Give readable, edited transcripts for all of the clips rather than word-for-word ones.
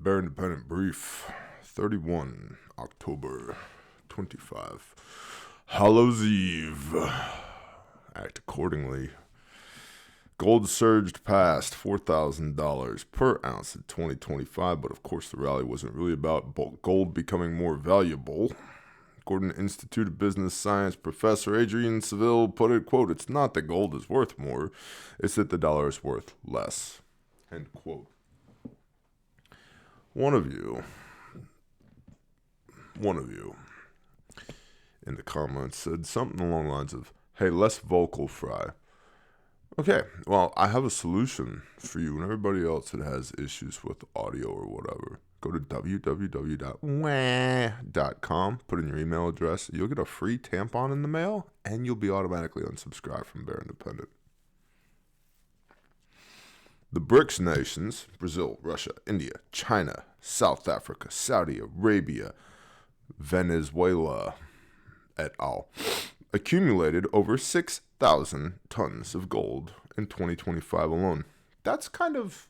Bear Independent Brief, 31 October 25. Hallows Eve. Act accordingly. Gold surged past $4,000 per ounce in 2025, but of course the rally wasn't really about gold becoming more valuable. According to Institute of Business Science professor Adrian Seville put it, quote, "It's not that gold is worth more, it's that the dollar is worth less," end quote. One of you in the comments said something along the lines of, "Hey, less vocal, Fry." Okay, well, I have a solution for you and everybody else that has issues with audio or whatever. Go to www.wah.com, put in your email address. You'll get a free tampon in the mail, and you'll be automatically unsubscribed from Bear Independent. The BRICS nations, Brazil, Russia, India, China, South Africa, Saudi Arabia, Venezuela, et al., accumulated over 6,000 tons of gold in 2025 alone. That's kind of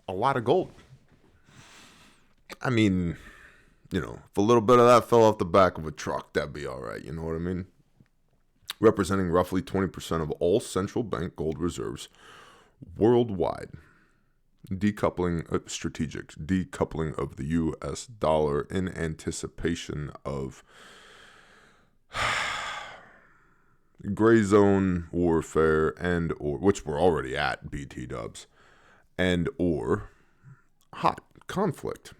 a lot of gold. I mean, if a little bit of that fell off the back of a truck, that'd be all right. You know what I mean? Representing roughly 20% of all central bank gold reserves worldwide. Strategic decoupling of the U.S. dollar in anticipation of gray zone warfare or which we're already at, BT dubs, or hot conflict.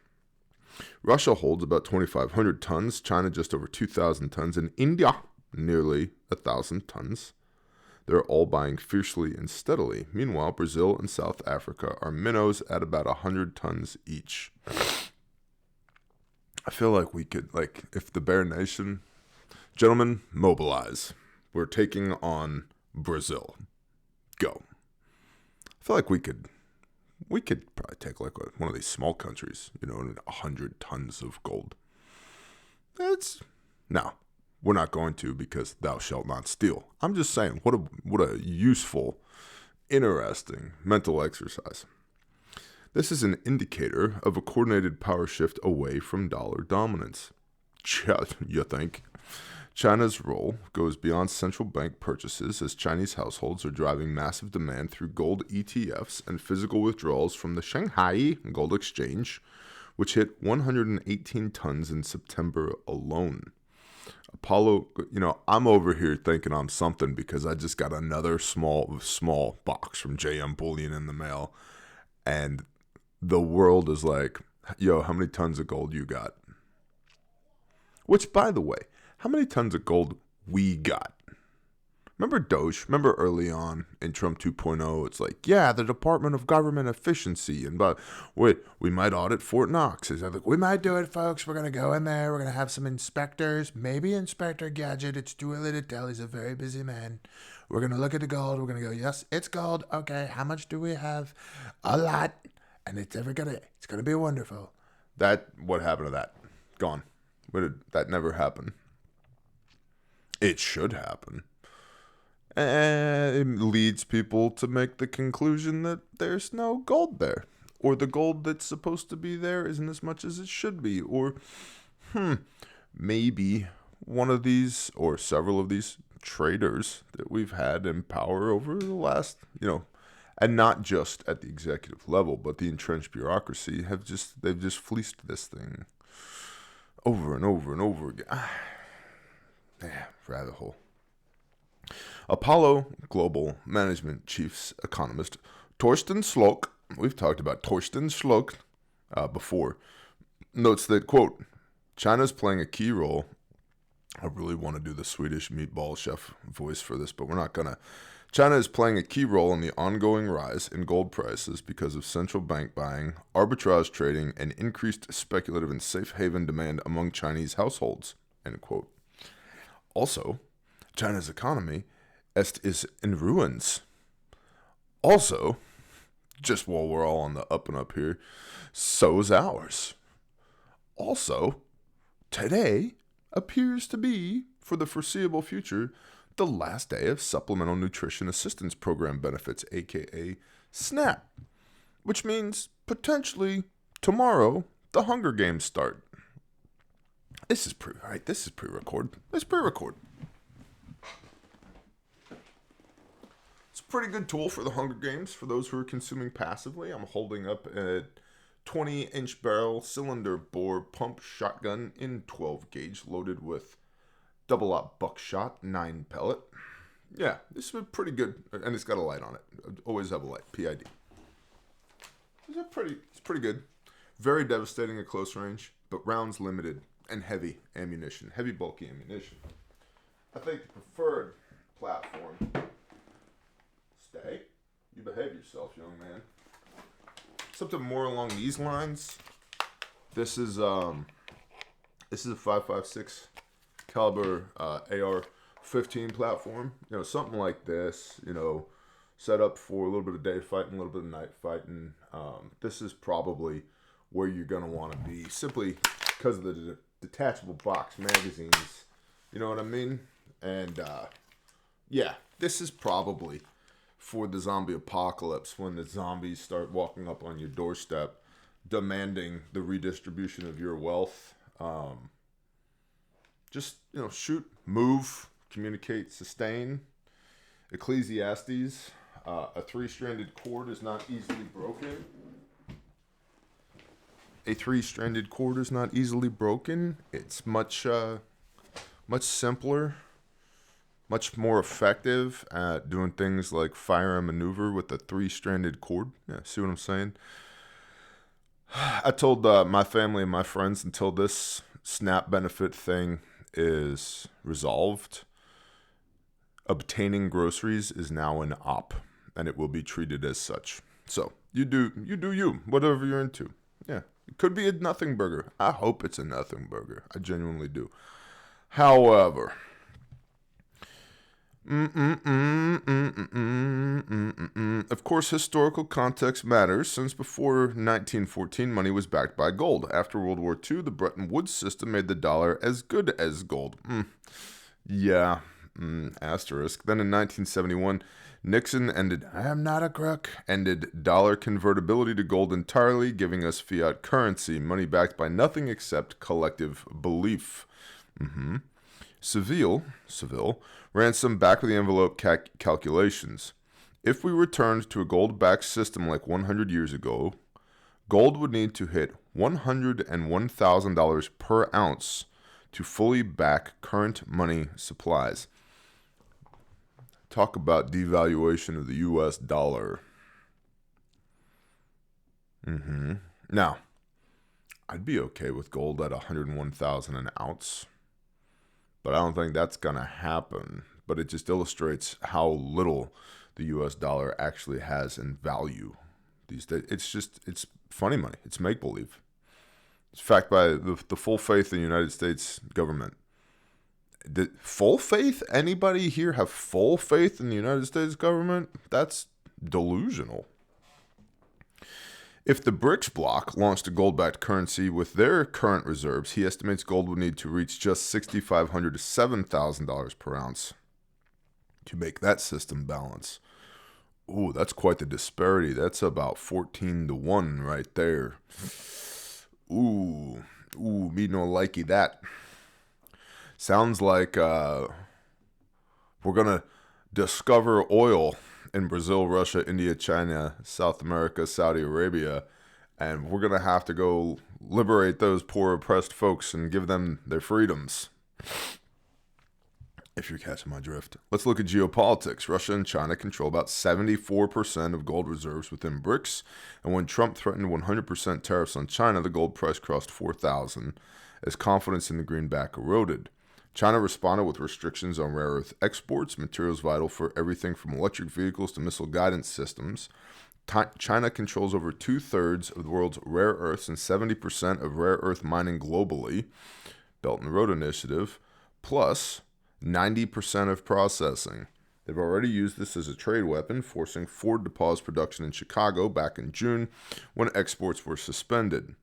Russia holds about 2,500 tons, China just over 2,000 tons, and India nearly 1,000 tons. They're all buying fiercely and steadily. Meanwhile, Brazil and South Africa are minnows at about 100 tons each. I feel like we could, if the Bear Nation, gentlemen, mobilize. We're taking on Brazil. Go. I feel like we could probably take one of these small countries, 100 tons of gold. No, we're not going to, because thou shalt not steal. I'm just saying, what a useful, interesting mental exercise. This is an indicator of a coordinated power shift away from dollar dominance. You think? China's role goes beyond central bank purchases, as Chinese households are driving massive demand through gold ETFs and physical withdrawals from the Shanghai Gold Exchange, which hit 118 tons in September alone. Apollo, I'm over here thinking I'm something because I just got another small box from JM Bullion in the mail, and the world is like, yo, how many tons of gold you got? Which, by the way, how many tons of gold we got? Remember Doge? Remember early on in Trump 2.0, it's like, yeah, the Department of Government Efficiency, and we might audit Fort Knox. It's like, we might do it, folks. We're going to go in there. We're going to have some inspectors, maybe Inspector Gadget. It's too early to tell. He's a very busy man. We're going to look at the gold. We're going to go, yes, it's gold. Okay, how much do we have? A lot. And it's going to be wonderful. What happened to that? Gone. That never happened. It should happen. And it leads people to make the conclusion that there's no gold there, or the gold that's supposed to be there isn't as much as it should be, or maybe one of these or several of these traders that we've had in power over the last, and not just at the executive level, but the entrenched bureaucracy they've just fleeced this thing over and over and over again. Rabbit hole. Apollo Global Management Chief's economist Torsten Slok, we've talked about Torsten Slok before, notes that, quote, China's playing a key role. I really want to do the Swedish meatball chef voice for this, but we're not going to. China is playing a key role in the ongoing rise in gold prices because of central bank buying, arbitrage trading, and increased speculative and safe haven demand among Chinese households, end quote. Also, China's economy is in ruins. Also, just while we're all on the up and up here, so's ours. Also, today appears to be, for the foreseeable future, the last day of Supplemental Nutrition Assistance Program benefits, aka SNAP, which means potentially tomorrow, the Hunger Games start. This is right. This is pre-record. It's pre-record. It's a pretty good tool for the Hunger Games for those who are consuming passively. I'm holding up a 20-inch barrel cylinder bore pump shotgun in 12 gauge, loaded with double-aught buckshot 9 pellet. Yeah, this is pretty good, and it's got a light on it. Always have a light. PID. It's pretty good. Very devastating at close range, but rounds limited and heavy ammunition, heavy bulky ammunition. I think the preferred platform. Stay. You behave yourself, young man. Something more along these lines. This is a 5.56 caliber AR-15 platform. You know, something like this. You know, set up for a little bit of day fighting, a little bit of night fighting. This is probably where you're gonna want to be, simply because of the detachable box magazines. You know what I mean? And yeah, this is probably for the zombie apocalypse, when the zombies start walking up on your doorstep demanding the redistribution of your wealth. Just, you know, shoot, move, communicate, sustain. Ecclesiastes, a 3-stranded cord is not easily broken. A 3-stranded cord is not easily broken. It's much simpler, much more effective at doing things like fire and maneuver with a 3-stranded cord. Yeah, see what I'm saying? I told my family and my friends, until this SNAP benefit thing is resolved, obtaining groceries is now an op, and it will be treated as such. So you do you, whatever you're into. Yeah, it could be a nothing burger. I hope it's a nothing burger. I genuinely do. However, of course, historical context matters, since before 1914, money was backed by gold. After World War II, the Bretton Woods system made the dollar as good as gold. Asterisk. Then in 1971, Nixon ended dollar convertibility to gold entirely, giving us fiat currency, money backed by nothing except collective belief. Seville ran some back-of-the-envelope calculations. If we returned to a gold-backed system like 100 years ago, gold would need to hit $101,000 per ounce to fully back current money supplies. Talk about devaluation of the U.S. dollar. Now, I'd be okay with gold at $101,000 an ounce, but I don't think that's going to happen. But it just illustrates how little the U.S. dollar actually has in value these days. It's funny money. It's make-believe. It's backed by the full faith in the United States government. Full faith? Anybody here have full faith in the United States government? That's delusional. If the BRICS bloc launched a gold-backed currency with their current reserves, he estimates gold would need to reach just $6,500 to $7,000 per ounce to make that system balance. Ooh, that's quite the disparity. That's about 14 to 1 right there. Ooh, me no likey that. Sounds like we're going to discover oil in Brazil, Russia, India, China, South America, Saudi Arabia, and we're going to have to go liberate those poor oppressed folks and give them their freedoms. If you're catching my drift. Let's look at geopolitics. Russia and China control about 74% of gold reserves within BRICS, and when Trump threatened 100% tariffs on China, the gold price crossed 4,000 as confidence in the greenback eroded. China responded with restrictions on rare earth exports, materials vital for everything from electric vehicles to missile guidance systems. China controls over 2/3 of the world's rare earths and 70% of rare earth mining globally, Belt and Road Initiative, plus 90% of processing. They've already used this as a trade weapon, forcing Ford to pause production in Chicago back in June when exports were suspended.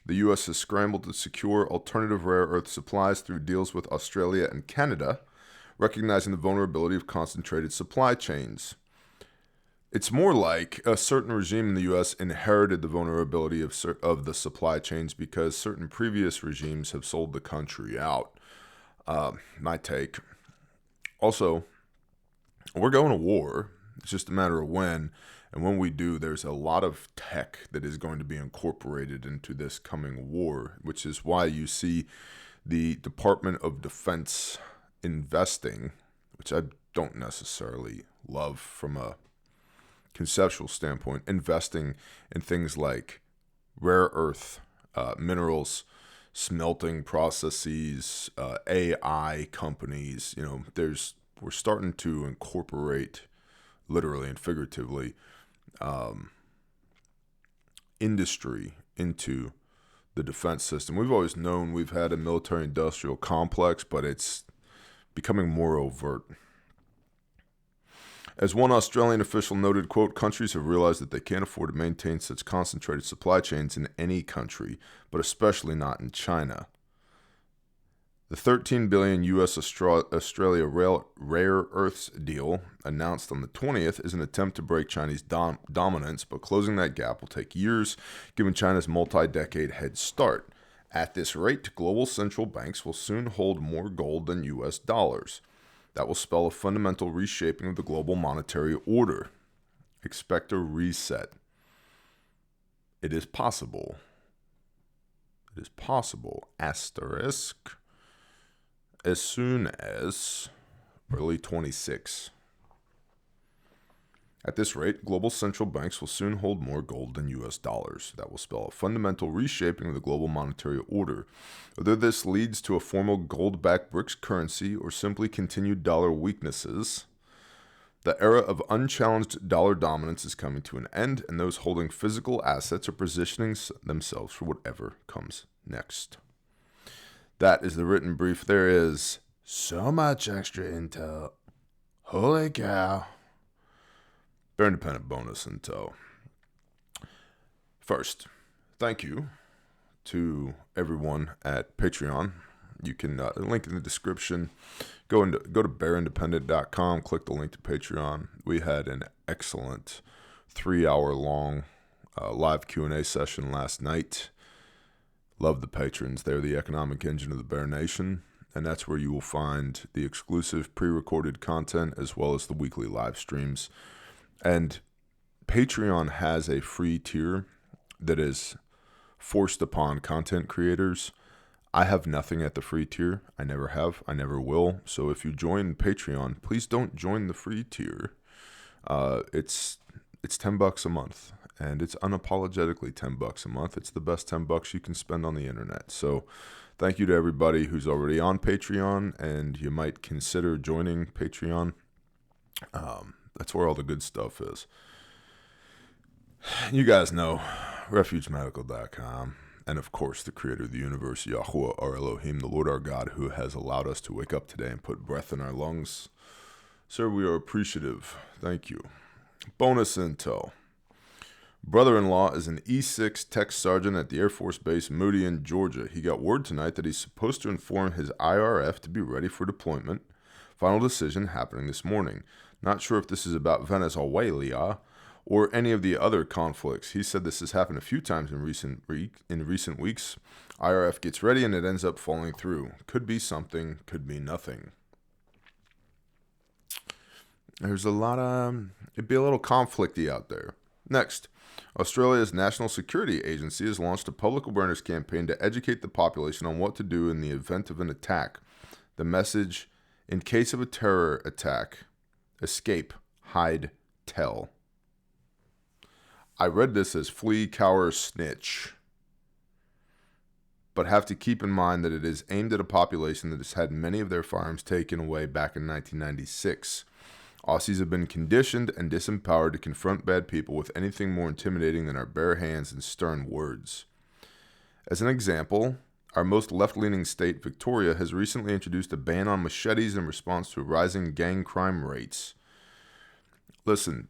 The U.S. has scrambled to secure alternative rare earth supplies through deals with Australia and Canada, recognizing the vulnerability of concentrated supply chains. It's more like a certain regime in the U.S. inherited the vulnerability of the supply chains because certain previous regimes have sold the country out. My take. Also, we're going to war. It's just a matter of when. And when we do, there's a lot of tech that is going to be incorporated into this coming war, which is why you see the Department of Defense investing, which I don't necessarily love from a conceptual standpoint, investing in things like rare earth minerals, smelting processes, AI companies. We're starting to incorporate, literally and figuratively, industry into the defense system. We've always known we've had a military-industrial complex, but it's becoming more overt. As one Australian official noted, quote, countries have realized that they can't afford to maintain such concentrated supply chains in any country, but especially not in China. The $13 billion U.S.-Australia rare earths deal, announced on the 20th, is an attempt to break Chinese dominance, but closing that gap will take years, given China's multi-decade head start. At this rate, global central banks will soon hold more gold than U.S. dollars. That will spell a fundamental reshaping of the global monetary order. Expect a reset. It is possible. It is possible. Asterisk. As soon as early 26. At this rate, global central banks will soon hold more gold than U.S. dollars. That will spell a fundamental reshaping of the global monetary order. Whether this leads to a formal gold-backed BRICS currency or simply continued dollar weaknesses, the era of unchallenged dollar dominance is coming to an end, and those holding physical assets are positioning themselves for whatever comes next. That is the written brief. There is so much extra intel. Holy cow. Bear Independent bonus intel. First, thank you to everyone at Patreon. You can link in the description. Go to bearindependent.com. Click the link to Patreon. We had an excellent 3-hour-long live Q&A session last night. Love the patrons. They're the economic engine of the Bear Nation, and that's where you will find the exclusive pre-recorded content as well as the weekly live streams. And Patreon has a free tier that is forced upon content creators. I have nothing at the free tier. I never have. I never will. So if you join Patreon, please don't join the free tier. It's $10 a month, and it's unapologetically $10 a month. It's the best $10 you can spend on the internet. So thank you to everybody who's already on Patreon, and you might consider joining Patreon. That's where all the good stuff is. You guys know, refugemedical.com, and of course the creator of the universe, Yahuwah our Elohim, the Lord our God, who has allowed us to wake up today and put breath in our lungs. Sir, we are appreciative. Thank you. Bonus intel. Brother-in-law is an E6 tech sergeant at the Air Force Base Moody in Georgia. He got word tonight that he's supposed to inform his IRF to be ready for deployment. Final decision happening this morning. Not sure if this is about Venezuela or any of the other conflicts. He said this has happened a few times in recent weeks. IRF gets ready and it ends up falling through. Could be something, could be nothing. There's a lot of, it'd be a little conflicty out there. Next, Australia's National Security Agency has launched a public awareness campaign to educate the population on what to do in the event of an attack. The message, in case of a terror attack, escape, hide, tell. I read this as flee, cower, snitch, but have to keep in mind that it is aimed at a population that has had many of their firearms taken away back in 1996. Aussies have been conditioned and disempowered to confront bad people with anything more intimidating than our bare hands and stern words. As an example, our most left-leaning state, Victoria, has recently introduced a ban on machetes in response to rising gang crime rates. Listen,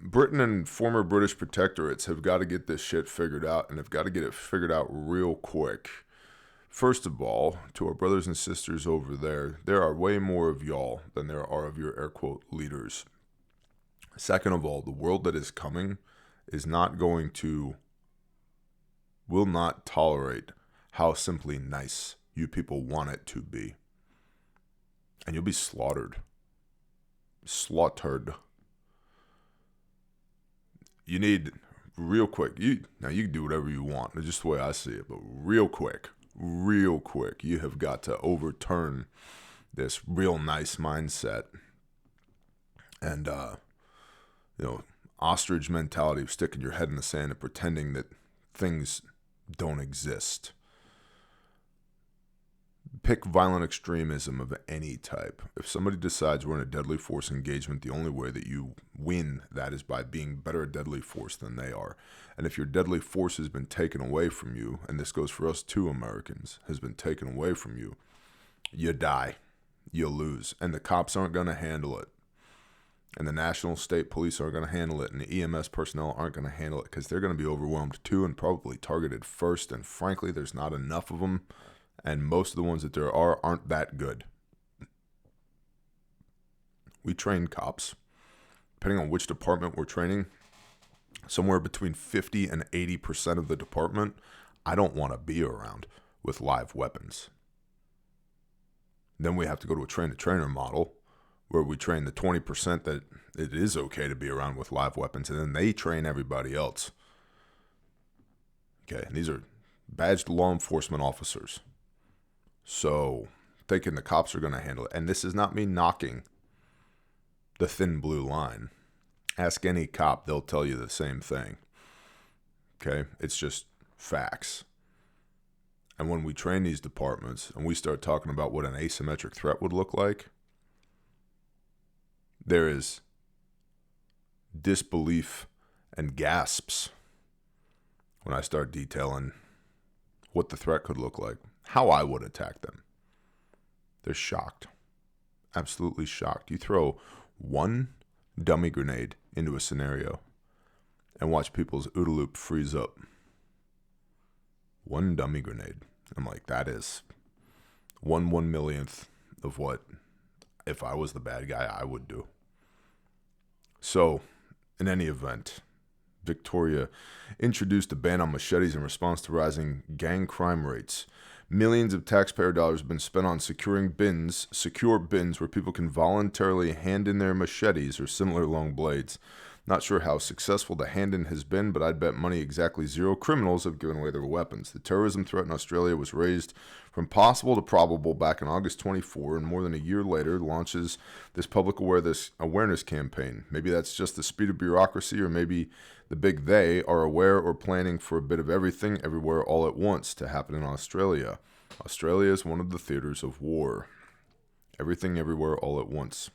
Britain and former British protectorates have got to get this shit figured out, and have got to get it figured out real quick. First of all, to our brothers and sisters over there are way more of y'all than there are of your air quote leaders. Second of all, the world that is coming is not going to, will not tolerate how simply nice you people want it to be. And you'll be slaughtered. Slaughtered. You need, real quick, now you can do whatever you want. That's just the way I see it. But real quick, you have got to overturn this real nice mindset. And, ostrich mentality of sticking your head in the sand and pretending that things don't exist. Pick violent extremism of any type. If somebody decides we're in a deadly force engagement, the only way that you win that is by being better at deadly force than they are. And if your deadly force has been taken away from you, and this goes for us too, Americans, has been taken away from you, you die. You lose. And the cops aren't going to handle it. And the national state police aren't going to handle it. And the EMS personnel aren't going to handle it because they're going to be overwhelmed too and probably targeted first. And frankly, there's not enough of them. And most of the ones that there are aren't that good. We train cops, depending on which department we're training, somewhere between 50 and 80% of the department, I don't want to be around with live weapons. Then we have to go to a train-the-trainer model where we train the 20% that it is okay to be around with live weapons, and then they train everybody else. Okay, and these are badged law enforcement officers. So, thinking the cops are going to handle it. And this is not me knocking the thin blue line. Ask any cop, they'll tell you the same thing. Okay? It's just facts. And when we train these departments and we start talking about what an asymmetric threat would look like, there is disbelief and gasps when I start detailing what the threat could look like. How I would attack them. They're shocked. Absolutely shocked. You throw one dummy grenade into a scenario and watch people's OODA loop freeze up. One dummy grenade. I'm like, that is 1/1,000,000th of what, if I was the bad guy, I would do. So, in any event, Victoria introduced a ban on machetes in response to rising gang crime rates. Millions of taxpayer dollars have been spent on secure bins where people can voluntarily hand in their machetes or similar long blades. Not sure how successful the hand-in has been, but I'd bet money exactly 0 criminals have given away their weapons. The terrorism threat in Australia was raised from possible to probable back in August 24, and more than a year later launches this public awareness campaign. Maybe that's just the speed of bureaucracy, or maybe the big they are aware or planning for a bit of everything, everywhere, all at once to happen in Australia. Australia is one of the theaters of war. Everything, everywhere, all at once.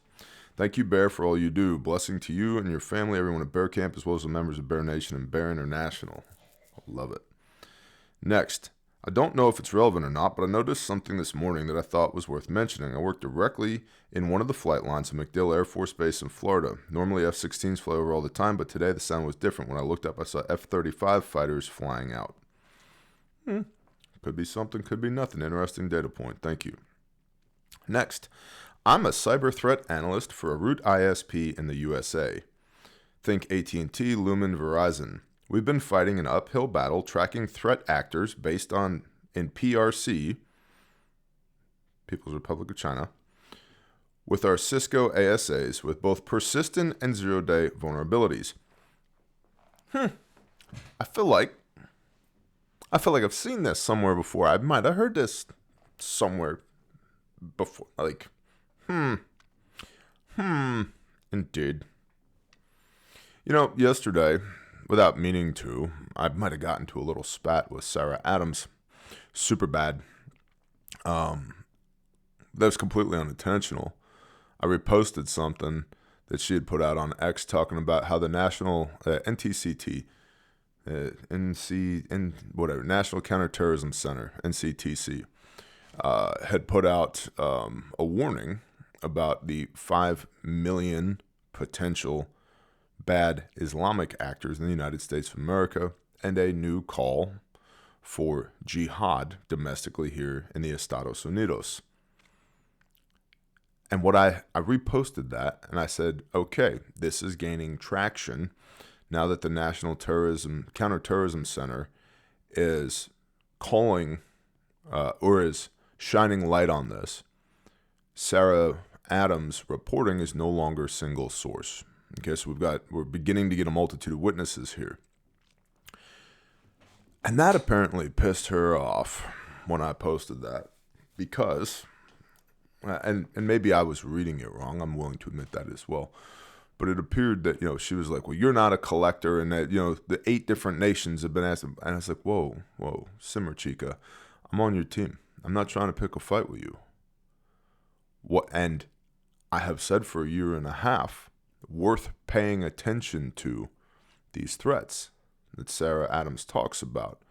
Thank you, Bear, for all you do. Blessing to you and your family, everyone at Bear Camp, as well as the members of Bear Nation and Bear International. I love it. Next, I don't know if it's relevant or not, but I noticed something this morning that I thought was worth mentioning. I work directly in one of the flight lines at MacDill Air Force Base in Florida. Normally F-16s fly over all the time, but today the sound was different. When I looked up, I saw F-35 fighters flying out. Could be something, could be nothing. Interesting data point. Thank you. Next, I'm a cyber threat analyst for a root ISP in the USA. Think AT&T, Lumen, Verizon. We've been fighting an uphill battle tracking threat actors based on in PRC, People's Republic of China, with our Cisco ASAs with both persistent and zero-day vulnerabilities. I feel like I've seen this somewhere before. I might have heard this somewhere before. Indeed. Yesterday, without meaning to, I might have gotten into a little spat with Sarah Adams. Super bad. That was completely unintentional. I reposted something that she had put out on X talking about how the national NTCT, National Counterterrorism Center, NCTC, had put out a warning about the 5 million potential bad Islamic actors in the United States of America, and a new call for jihad domestically here in the Estados Unidos. And what I reposted that, and I said, okay, this is gaining traction now that the National Counterterrorism Center is calling or is shining light on this. Sarah Adams' reporting is no longer single source. Okay, so we're beginning to get a multitude of witnesses here. And that apparently pissed her off when I posted that because, and maybe I was reading it wrong. I'm willing to admit that as well. But it appeared that, she was like, well, you're not a collector, and that, the 8 different nations have been asked. And I was like, whoa, simmer, chica. I'm on your team. I'm not trying to pick a fight with you. And I have said for a year and a half, worth paying attention to these threats that Sarah Adams talks about.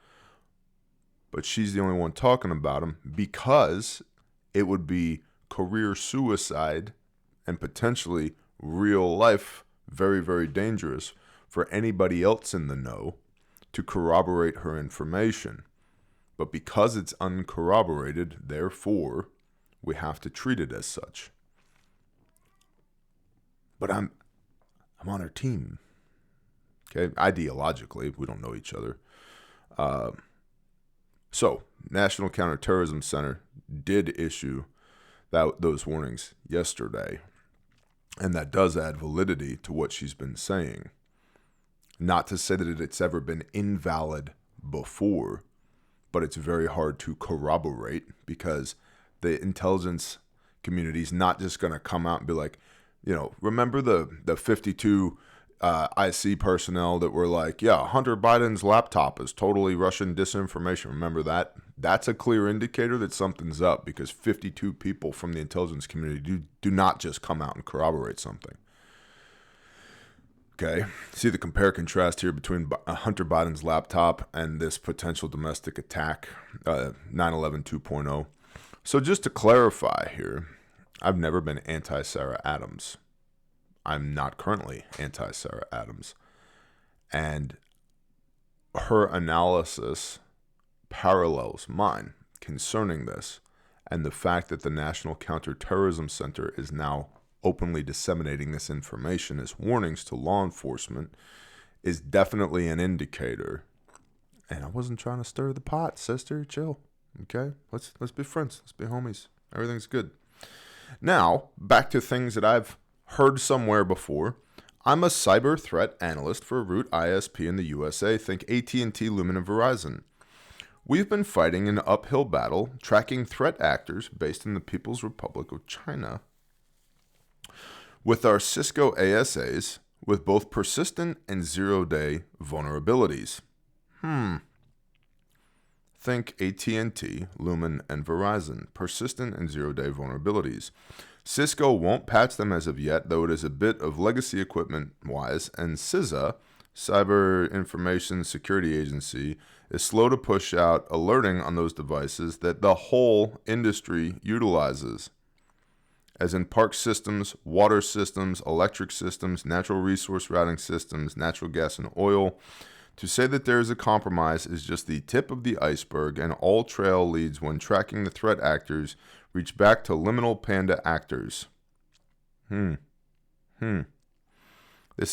But she's the only one talking about them because it would be career suicide and potentially real life, very, very dangerous for anybody else in the know to corroborate her information. But because it's uncorroborated, therefore, we have to treat it as such. But I'm on her team. Okay, ideologically, we don't know each other. So, National Counterterrorism Center did issue those warnings yesterday. And that does add validity to what she's been saying. Not to say that it's ever been invalid before, but it's very hard to corroborate because the intelligence community is not just going to come out and be like, remember the 52 IC personnel that were like, yeah, Hunter Biden's laptop is totally Russian disinformation. Remember that? That's a clear indicator that something's up because 52 people from the intelligence community do not just come out and corroborate something. Okay, see the compare contrast here between Hunter Biden's laptop and this potential domestic attack, 9/11 2.0. So just to clarify here, I've never been anti-Sarah Adams. I'm not currently anti-Sarah Adams. And her analysis parallels mine concerning this, and the fact that the National Counterterrorism Center is now openly disseminating this information as warnings to law enforcement is definitely an indicator. And I wasn't trying to stir the pot, sister. Chill. Okay? Let's be friends. Let's be homies. Everything's good. Now, back to things that I've heard somewhere before. I'm a cyber threat analyst for a Root ISP in the USA. Think AT&T, Lumen, and Verizon. We've been fighting an uphill battle, tracking threat actors based in the People's Republic of China with our Cisco ASAs with both persistent and zero-day vulnerabilities. Think AT&T, Lumen, and Verizon. Persistent and zero-day vulnerabilities. Cisco won't patch them as of yet, though it is a bit of legacy equipment-wise, and CISA, Cyber Information Security Agency, is slow to push out alerting on those devices that the whole industry utilizes, as in park systems, water systems, electric systems, natural resource routing systems, natural gas and oil. To say that there is a compromise is just the tip of the iceberg, and all trail leads when tracking the threat actors reach back to liminal panda actors. This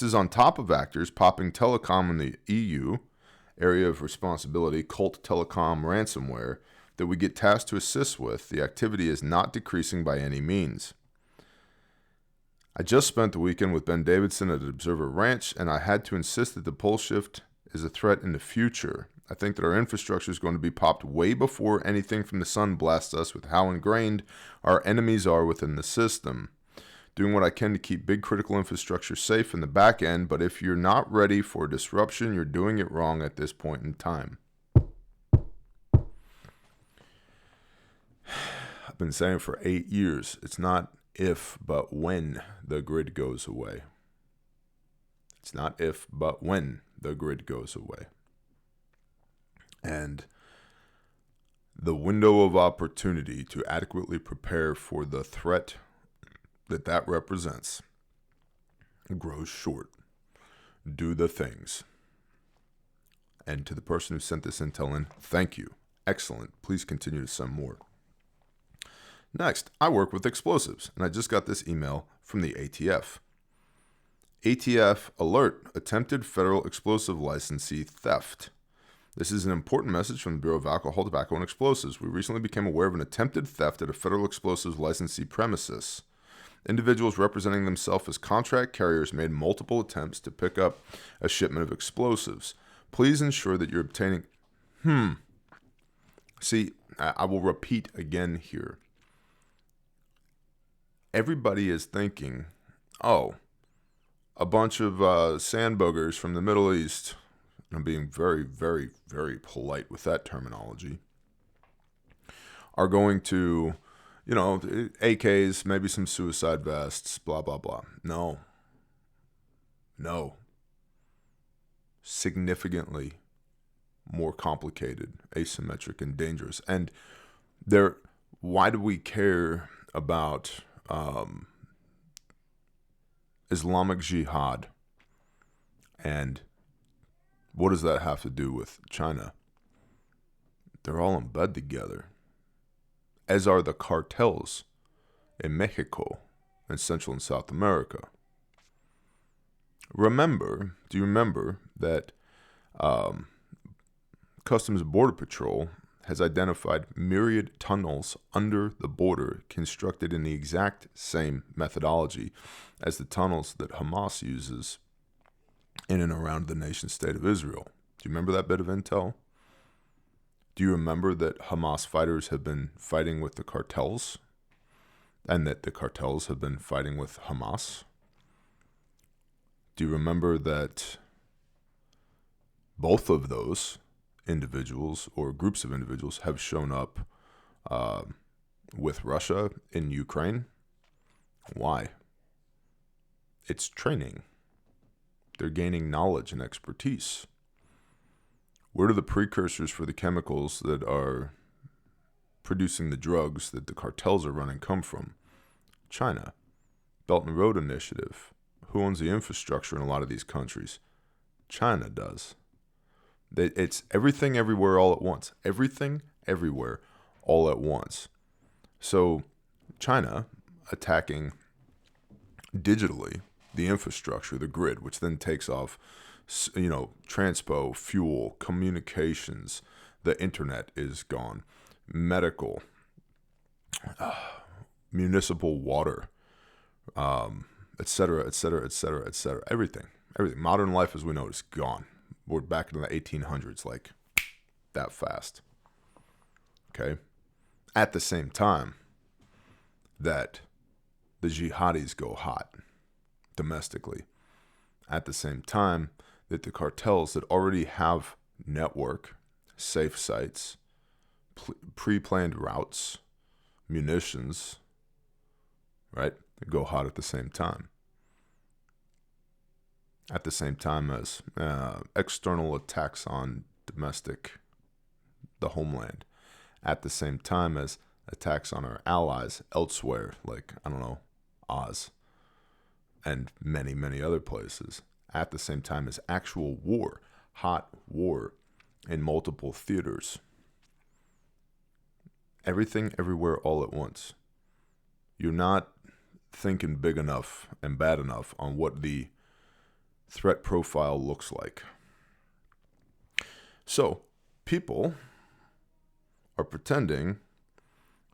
is on top of actors popping telecom in the EU, area of responsibility, cult telecom ransomware, that we get tasked to assist with. The activity is not decreasing by any means. I just spent the weekend with Ben Davidson at Observer Ranch, and I had to insist that the pole shift is a threat in the future. I think that our infrastructure is going to be popped way before anything from the sun blasts us with how ingrained our enemies are within the system. Doing what I can to keep big critical infrastructure safe in the back end, but if you're not ready for disruption, you're doing it wrong at this point in time. I've been saying for 8 years, it's not if, but when the grid goes away. It's not if, but when the grid goes away. And the window of opportunity to adequately prepare for the threat that represents grows short. Do the things. And to the person who sent this intel in, thank you. Excellent. Please continue to send more. Next, I work with explosives, and I just got this email from the ATF. ATF alert, attempted federal explosive licensee theft. This is an important message from the Bureau of Alcohol, Tobacco, and Explosives. We recently became aware of an attempted theft at a federal explosives licensee premises. Individuals representing themselves as contract carriers made multiple attempts to pick up a shipment of explosives. Please ensure that you're obtaining... See, I will repeat again here. Everybody is thinking, oh, a bunch of sand boogers from the Middle East. I'm being very, very, very polite with that terminology. Are going to, AKs, maybe some suicide vests, blah, blah, blah. No. Significantly more complicated, asymmetric, and dangerous. And why do we care about Islamic Jihad? And what does that have to do with China? They're all in bed together, as are the cartels in Mexico and Central and South America. Do you remember that Customs and Border Patrol has identified myriad tunnels under the border constructed in the exact same methodology as the tunnels that Hamas uses in and around the nation-state of Israel? Do you remember that bit of intel? Do you remember that Hamas fighters have been fighting with the cartels and that the cartels have been fighting with Hamas? Do you remember that both of those individuals or groups of individuals have shown up with Russia in Ukraine? Why? It's training. They're gaining knowledge and expertise. Where do the precursors for the chemicals that are producing the drugs that the cartels are running come from? China. Belt and Road Initiative. Who owns the infrastructure in a lot of these countries? China does. It's everything, everywhere, all at once. Everything, everywhere, all at once. So China attacking digitally the infrastructure, the grid, which then takes off, transpo, fuel, communications, the internet is gone, medical, municipal water, et cetera, et cetera, et cetera, et cetera. Everything. Modern life as we know it is gone. We're back in the 1800s, like that fast. Okay? At the same time that the jihadis go hot domestically, at the same time that the cartels that already have network, safe sites, pre-planned routes, munitions, right, they go hot at the same time. At the same time as external attacks on the homeland. At the same time as attacks on our allies elsewhere, like, Oz, and many, many other places. At the same time as actual war, hot war in multiple theaters. Everything, everywhere, all at once. You're not thinking big enough and bad enough on what the threat profile looks like. So, people are pretending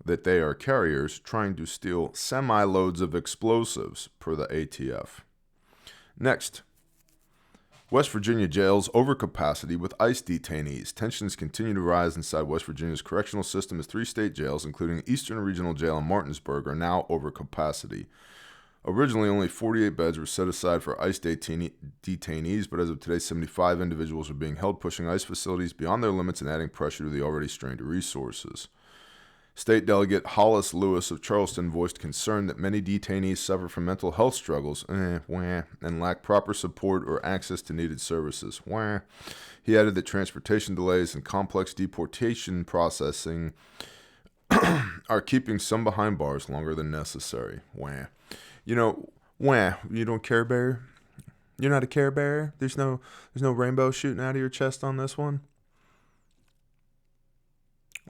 that they are carriers trying to steal semi-loads of explosives per the ATF. Next, West Virginia jails overcapacity with ICE detainees. Tensions continue to rise inside West Virginia's correctional system as 3 state jails, including the Eastern Regional Jail in Martinsburg, are now over capacity. Originally, only 48 beds were set aside for ICE detainees, but as of today, 75 individuals are being held, pushing ICE facilities beyond their limits and adding pressure to the already strained resources. State Delegate Hollis Lewis of Charleston voiced concern that many detainees suffer from mental health struggles and lack proper support or access to needed services. He added that transportation delays and complex deportation processing are keeping some behind bars longer than necessary. You don't Care Bear? You're not a Care Bear? There's no rainbow shooting out of your chest on this one?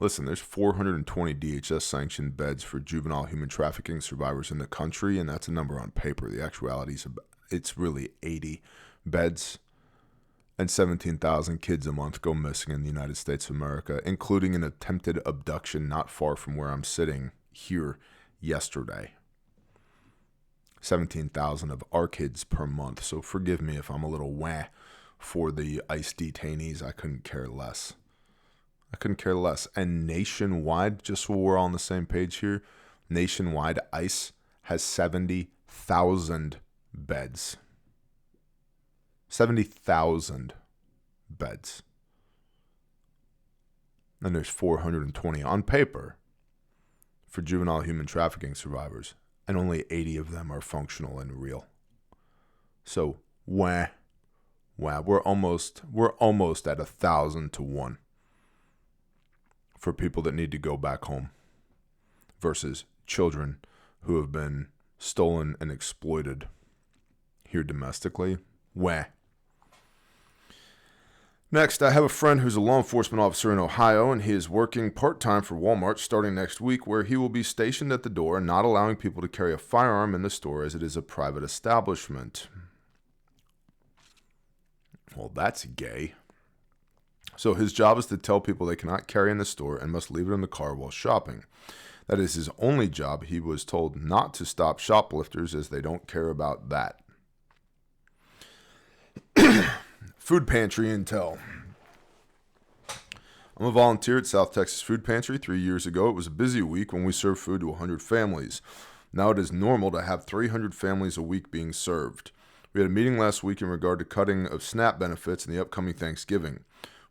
Listen, there's 420 DHS-sanctioned beds for juvenile human trafficking survivors in the country, and that's a number on paper. The actuality is it's really 80 beds, and 17,000 kids a month go missing in the United States of America, including an attempted abduction not far from where I'm sitting here yesterday. 17,000 of our kids per month, so forgive me if I'm a little wah for the ICE detainees. I couldn't care less. And nationwide, just so we're all on the same page here, nationwide, ICE has 70,000 beds. 70,000 beds. And there's 420 on paper for juvenile human trafficking survivors, and only 80 of them are functional and real. So, we're almost at 1,000 to 1 for people that need to go back home versus children who have been stolen and exploited here domestically. Next, I have a friend who's a law enforcement officer in Ohio, and he is working part-time for Walmart starting next week, where he will be stationed at the door and not allowing people to carry a firearm in the store as it is a private establishment. Well, that's gay. So his job is to tell people they cannot carry in the store and must leave it in the car while shopping. That is his only job. He was told not to stop shoplifters as they don't care about that. Food pantry intel. I'm a volunteer at South Texas Food Pantry. 3 years ago, it was a busy week when we served food to 100 families. Now it is normal to have 300 families a week being served. We had a meeting last week in regard to cutting of SNAP benefits and the upcoming Thanksgiving.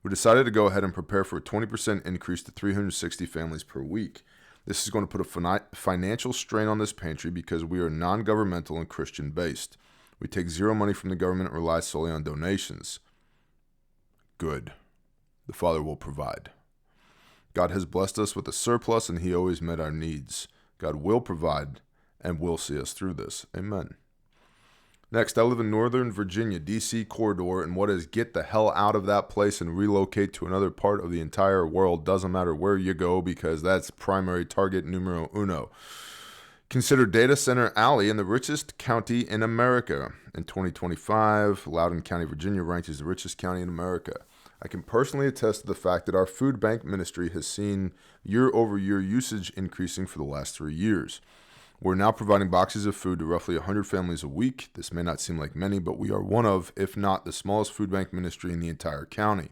We decided to go ahead and prepare for a 20% increase to 360 families per week. This is going to put a financial strain on this pantry because we are non-governmental and Christian-based. We take zero money from the government and rely solely on donations. Good. The Father will provide. God has blessed us with a surplus, and He always met our needs. God will provide and will see us through this. Amen. Next, I live in Northern Virginia, D.C. corridor, and what is get the hell out of that place and relocate to another part of the entire world. Doesn't matter where you go because that's primary target numero uno. Considered Data Center Alley in the richest county in America. In 2025, Loudoun County, Virginia ranked as the richest county in America. I can personally attest to the fact that our food bank ministry has seen year-over-year usage increasing for the last 3 years. We're now providing boxes of food to roughly 100 families a week. This may not seem like many, but we are one of, if not the smallest food bank ministry in the entire county.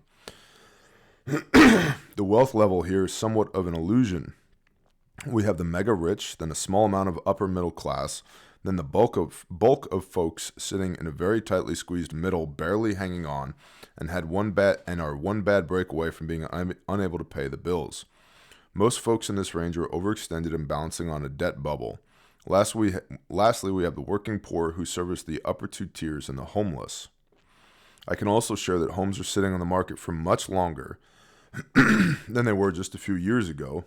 The wealth level here is somewhat of an illusion. We have the mega rich, then a small amount of upper middle class, then the bulk of folks sitting in a very tightly squeezed middle, barely hanging on, and are one bad break away from being unable to pay the bills. Most folks in this range are overextended and bouncing on a debt bubble. Lastly, we have the working poor who service the upper two tiers and the homeless. I can also share that homes are sitting on the market for much longer than they were just a few years ago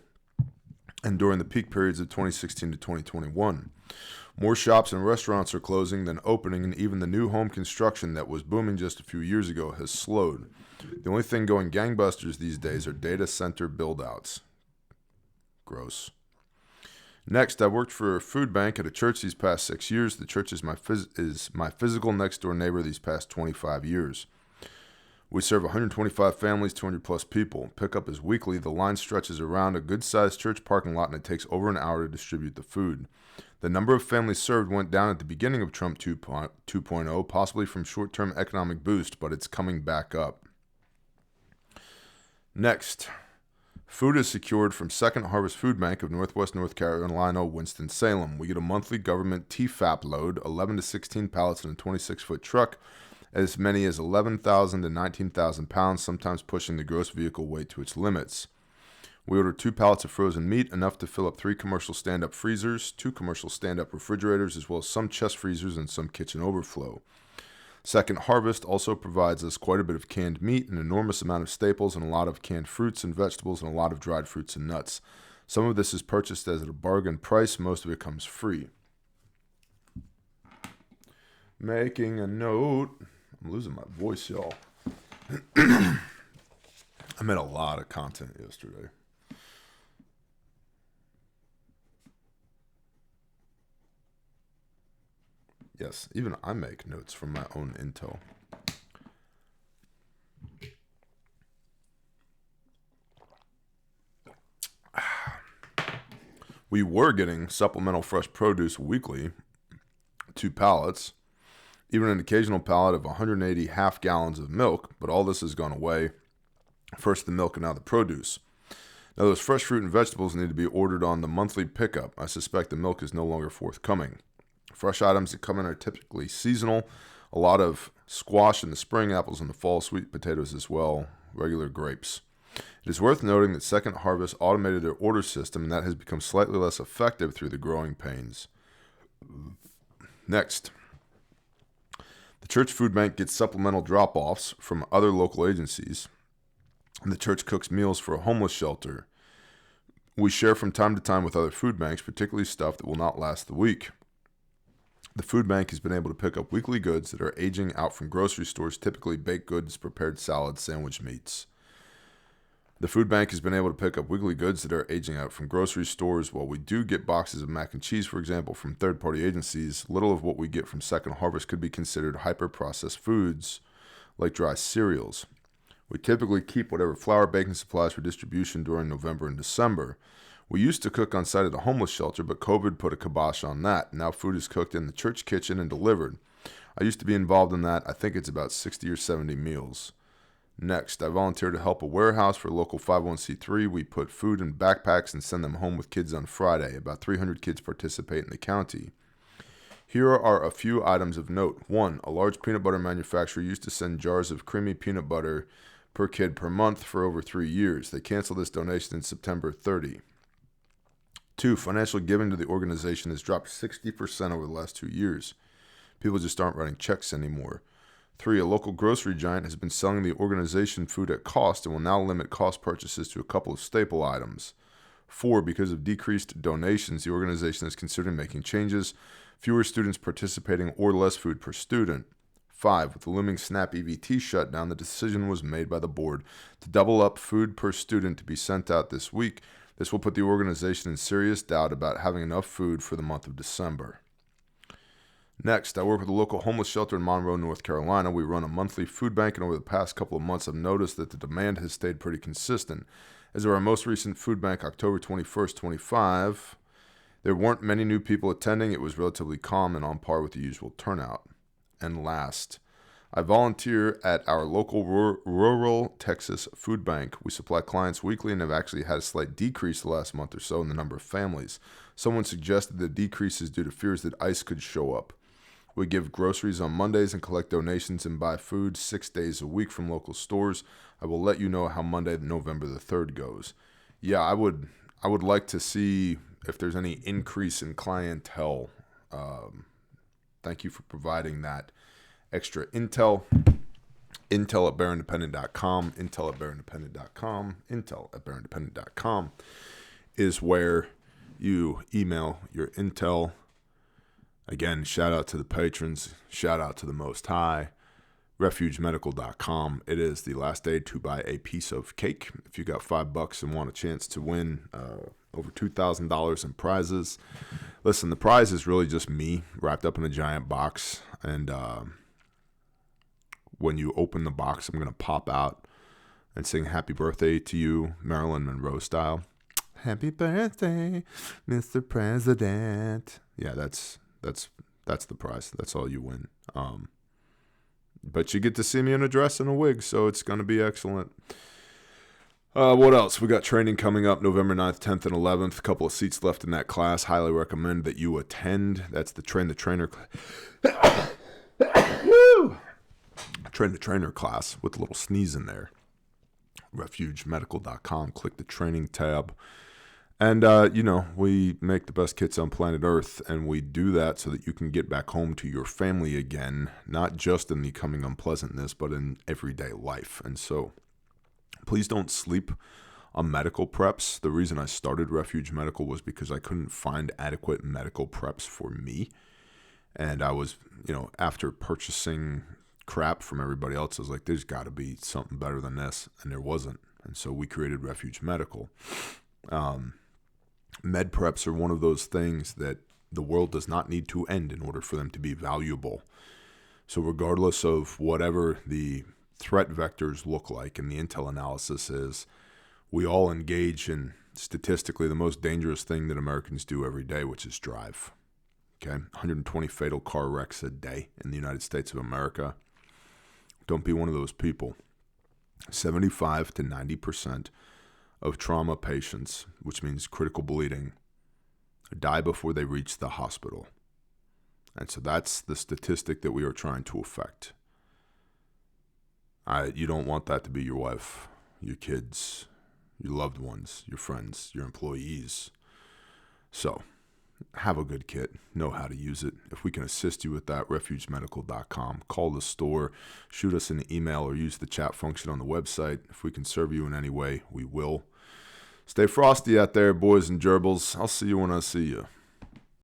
and during the peak periods of 2016 to 2021. More shops and restaurants are closing than opening, and even the new home construction that was booming just a few years ago has slowed. The only thing going gangbusters these days are data center build-outs. Gross. Next, I worked for a food bank at a church these past 6 years. The church is my physical next-door neighbor these past 25 years. We serve 125 families, 200 plus people. Pickup is weekly. The line stretches around a good-sized church parking lot, and it takes over an hour to distribute the food. The number of families served went down at the beginning of Trump 2.0, possibly from short-term economic boost, but it's coming back up. Next, food is secured from Second Harvest Food Bank of Northwest North Carolina, Winston-Salem. We get a monthly government TFAP load, 11 to 16 pallets in a 26-foot truck, as many as 11,000 to 19,000 pounds, sometimes pushing the gross vehicle weight to its limits. We ordered 2 pallets of frozen meat, enough to fill up 3 commercial stand-up freezers, 2 commercial stand-up refrigerators, as well as some chest freezers and some kitchen overflow. Second Harvest also provides us quite a bit of canned meat, an enormous amount of staples, and a lot of canned fruits and vegetables, and a lot of dried fruits and nuts. Some of this is purchased as at a bargain price. Most of it comes free. Making a note. I'm losing my voice, y'all. I made a lot of content yesterday. Yes, even I make notes from my own intel. We were getting supplemental fresh produce weekly, 2 pallets, even an occasional pallet of 180 half gallons of milk, but all this has gone away. First the milk and now the produce. Now those fresh fruit and vegetables need to be ordered on the monthly pickup. I suspect the milk is no longer forthcoming. Fresh items that come in are typically seasonal. A lot of squash in the spring, apples in the fall, sweet potatoes as well, regular grapes. It is worth noting that Second Harvest automated their order system, and that has become slightly less effective through the growing pains. Next, the church food bank gets supplemental drop-offs from other local agencies, and the church cooks meals for a homeless shelter. We share from time to time with other food banks, particularly stuff that will not last the week. The food bank has been able to pick up weekly goods that are aging out from grocery stores, typically baked goods, prepared salads, sandwich meats. The food bank has been able to pick up weekly goods that are aging out from grocery stores. While we do get boxes of mac and cheese, for example, from third-party agencies, little of what we get from Second Harvest could be considered hyper-processed foods, like dry cereals. We typically keep whatever flour, baking supplies for distribution during November and December. We used to cook on site at a homeless shelter, but COVID put a kibosh on that. Now food is cooked in the church kitchen and delivered. I used to be involved in that. I think it's about 60 or 70 meals. Next, I volunteered to help a warehouse for a local 501c3. We put food in backpacks and send them home with kids on Friday. About 300 kids participate in the county. Here are a few items of note. 1, a large peanut butter manufacturer used to send jars of creamy peanut butter per kid per month for over 3 years. They canceled this donation in September 30. 2, financial giving to the organization has dropped 60% over the last 2 years. People just aren't writing checks anymore. 3, a local grocery giant has been selling the organization food at cost and will now limit cost purchases to a couple of staple items. 4, because of decreased donations, the organization is considering making changes, fewer students participating or less food per student. 5, with the looming SNAP EBT shutdown, the decision was made by the board to double up food per student to be sent out this week. This will put the organization in serious doubt about having enough food for the month of December. Next, I work with a local homeless shelter in Monroe, North Carolina. We run a monthly food bank, and over the past couple of months, I've noticed that the demand has stayed pretty consistent. As of our most recent food bank, October 21st, 25, there weren't many new people attending. It was relatively calm and on par with the usual turnout. And last, I volunteer at our local rural Texas food bank. We supply clients weekly and have actually had a slight decrease the last month or so in the number of families. Someone suggested the decrease is due to fears that ICE could show up. We give groceries on Mondays and collect donations and buy food 6 days a week from local stores. I will let you know how Monday, November the 3rd goes. Yeah, I would like to see if there's any increase in clientele. Thank you for providing that extra intel. Intel at bearindependent.com. Intel at bearindependent.com. Intel at bearindependent.com is where you email your intel. Again, shout out to the patrons. Shout out to the Most High. RefugeMedical.com. It is the last day to buy a piece of cake. If you got $5 and want a chance to win over $2,000 in prizes. Listen, the prize is really just me wrapped up in a giant box. And when you open the box, I'm going to pop out and sing happy birthday to you, Marilyn Monroe style. Happy birthday, Mr. President. Yeah, that's the prize. That's all you win. But you get to see me in a dress and a wig, so it's going to be excellent. What else? We got training coming up November 9th, 10th, and 11th. A couple of seats left in that class. Highly recommend that you attend. That's the Train the Trainer class with a little sneeze in there. RefugeMedical.com. Click the training tab. And, we make the best kits on planet Earth, and we do that so that you can get back home to your family again, not just in the coming unpleasantness, but in everyday life. And so please don't sleep on medical preps. The reason I started Refuge Medical was because I couldn't find adequate medical preps for me. And I was, after purchasing crap from everybody else, I was like, there's got to be something better than this. And there wasn't. And so we created Refuge Medical. Med preps are one of those things that The world does not need to end in order for them to be valuable. So regardless of whatever the threat vectors look like and the intel analysis is, we all engage in statistically the most dangerous thing that Americans do every day, which is drive. Okay, 120 fatal car wrecks a day in the United States of America. Don't be one of those people. 75 to 90% of trauma patients, which means critical bleeding, die before they reach the hospital. And so that's the statistic that we are trying to affect. You don't want that to be your wife, your kids, your loved ones, your friends, your employees. So have a good kit, know how to use it. If we can assist you with that, refugemedical.com. Call the store, shoot us an email, or use the chat function on the website. If we can serve you in any way, we will. Stay frosty out there, boys and gerbils. I'll see you when I see you.